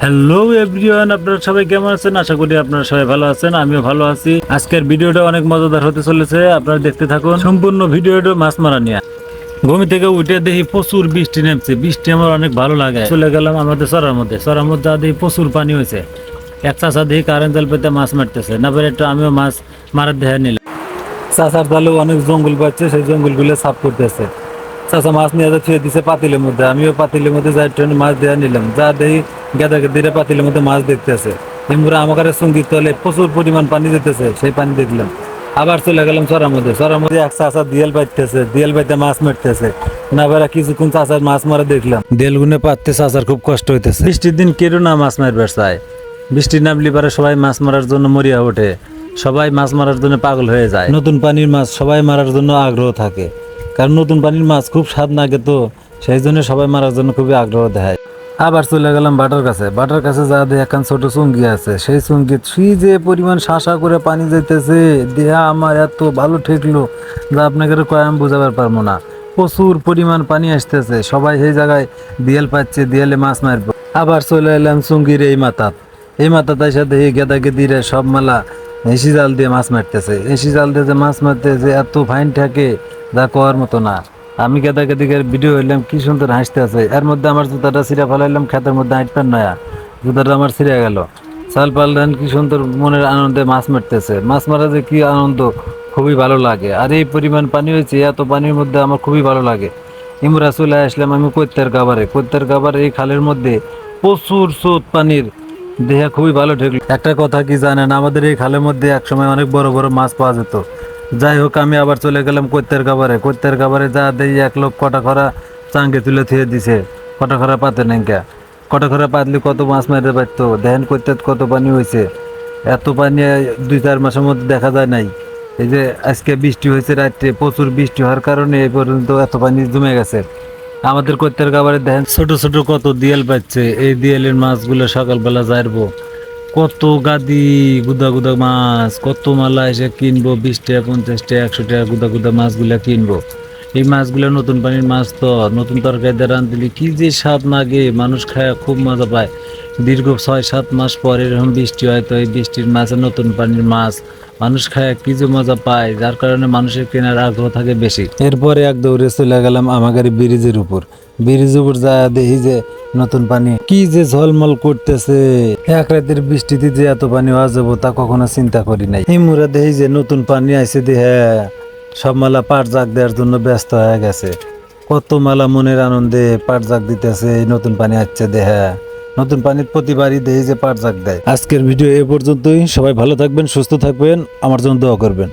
Hello everyone, আপনারা সবাই কেমন আছেন? আশা করি আপনারা সবাই ভালো আছেন, আমিও ভালো আছি। আজকের ভিডিওটা অনেক মজাদার হতে চলেছে, আপনারা দেখতে থাকুন সম্পূর্ণ ভিডিওটা। মাছ মারা নিয়ে ঘুম থেকে উঠে দেখি প্রচুর বৃষ্টি নেমছে। বৃষ্টি আমার অনেক ভালো লাগে। চলে গেলাম আমাদের চরার মধ্যে দেখি প্রচুর পানি হয়েছে। এক চাষা দেখি কারেন্ট জাল পেতে মাছ মারতেছে, না পেরে একটু আমিও মাছ মারার দেহে নিলাম। চাষার জালে অনেক জঙ্গল পাচ্ছে, সেই জঙ্গলগুলো সাফ করতেছে। চাষা মাছ নিয়ে ছুঁয়ে দিছে পাতিলের মধ্যে, আমিও পাতিলের মধ্যে যাই ট্রেনে মাছ দেওয়া নিলাম। যা দেখি গেদাকে দিয়ে পাতিলের মধ্যে মাছ দেখতেছে। এমরা আমার সঙ্গীত তলে প্রচুর পরিমাণ পানি দিতেছে, সেই পানি দেখলাম। আবার চলে গেলাম চরার মধ্যে এক চাষা দিয়াল পাইতেছে, দিয়াল পাইতে মাছ মারতেছে। না বেড়া কিছুক্ষণ চাষার মাছ মারা দেখলাম। দেল গুনে পাততে চাষার খুব কষ্ট হইতেছে। বৃষ্টির দিন কেউ না মাছ মারবার চায়। বৃষ্টি নামলে পারে সবাই মাছ মারার জন্য মরিয়া ওঠে, সবাই মাছ মারার জন্য পাগল হয়ে যায়। নতুন পানির মাছ সবাই মারার জন্য আগ্রহ থাকে, কারণ নতুন পানির মাছ খুব স্বাদ লাগে, তো সেই জন্য সবাই মারার জন্য খুবই আগ্রহ দেখায়। আবার চলে গেলাম বাটার কাছে যা দিয়ে একখান ছোট চুঙ্গি আছে, সেই চুঙ্গি ফ্রি যে পরিমাণ শাঁসা করে পানি যাইতেছে, দেহা আমার এত ভালো ঠেকলো যা আপনাকে কয় আমি বোঝাবার পারবো না। প্রচুর পরিমাণ পানি আসতেছে, সবাই সেই জায়গায় দিয়াল পাচ্ছে, দিয়ালে মাছ মারবো। আবার চলে এলাম চুঙ্গির এই মাথাত এসে দেখি গেদা গেদিরে সব মালা এসি জাল দিয়ে মাছ মারতেছে। এসি জাল দিয়ে যে মাছ মারতেছে এত ফাইন থাকে যা কওয়ার মতো না। আমি গেদা গেদিকের ভিডিও হইলাম, কি সুন্দর হাসতে আছে। এর মধ্যে আমার জুতাটা ছিঁড়া ফেলাইলাম, খেতের মধ্যে হাঁটবেন নয়া জুতাটা আমার ছিঁড়ে গেল। চাল পাললেন, কি সুন্দর মনের আনন্দে মাছ মারতেছে। মাছ মারা যে কি আনন্দ, খুবই ভালো লাগে। আর এই পরিমাণ পানি হয়েছে, এত পানির মধ্যে আমার খুবই ভালো লাগে। ইমরা চলে আসলাম আমি কৈত্যার কাবারে এই খালের মধ্যে প্রচুর স্রোত পানির, দেহা খুবই ভালো ঠেকলো। একটা কথা কি জানেন, আমাদের এই খালের মধ্যে একসময় অনেক বড় বড় মাছ পাওয়া যেত। যাই হোক, আমি আবার চলে গেলাম কৈত্যার কাবারে যা দেই এক লোক কটা খরা চাঙ্গে তুলে থুয়ে দিছে। কটা খরা পাতে নেঙ্কা, কটা খরা পাতলে কত মাছ মারতে পারতো। দেখেন কৈত্যাত কত পানি হয়েছে। এত পানি 2-4 মাসের মধ্যে দেখা যায় নাই। এই যে আজকে বৃষ্টি হয়েছে রাত্রে, প্রচুর বৃষ্টি হওয়ার কারণে এই পর্যন্ত এত পানি জমে গেছে। আমাদের কৈত্যার কাবারে দেখেন ছোট ছোট কত দিয়াল পাচ্ছে। এই দিয়ালের মাছগুলো সকালবেলা যাইবো, কত গাদি গুদা গুদা মাছ, কত মালা এসে কিনবো। 20 টাকা 50 টাকা 100 টাকা গুদা গুদা মাছগুলা কিনবো। এই মাছগুলো নতুন পানির মাছ, তো নতুন তরকারি দিয়ে রাঁধলে কি যে স্বাদ লাগে, মানুষ খায় খুব মজা পায়। দীর্ঘ 6-7 মাস পর এরকম বৃষ্টি হয়, তো এই বৃষ্টির মাছে নতুন পানির মাছ মানুষ খায় কি যে মজা পায়, যার কারণে মানুষের কেনার আগ্রহ থাকে বেশি। এরপরে এক দৌড়ে চলে গেলাম আমাদের ব্রিজের উপর যা দেখি যে নতুন পানি কি যে ঝলমল করতেছে। এক রাতের বৃষ্টিতে যে এত পানি হওয়া যাবো তা কখনো চিন্তা করি নাই। এই মুরা দেখি যে নতুন পানি আইছে, দেহে সব মালা পাট জাগ দেওয়ার জন্য ব্যস্ত হয়ে গেছে। কত মালা মনের আনন্দে পাট জাগ দিতেছে। এই নতুন পানি আসছে, দেহা নতুন পানির প্রতিবারই দেখি যে পাট জাগ দেয়। আজকের ভিডিও এ পর্যন্তই। সবাই ভালো থাকবেন, সুস্থ থাকবেন, আমার জন্য দোয়া করবেন।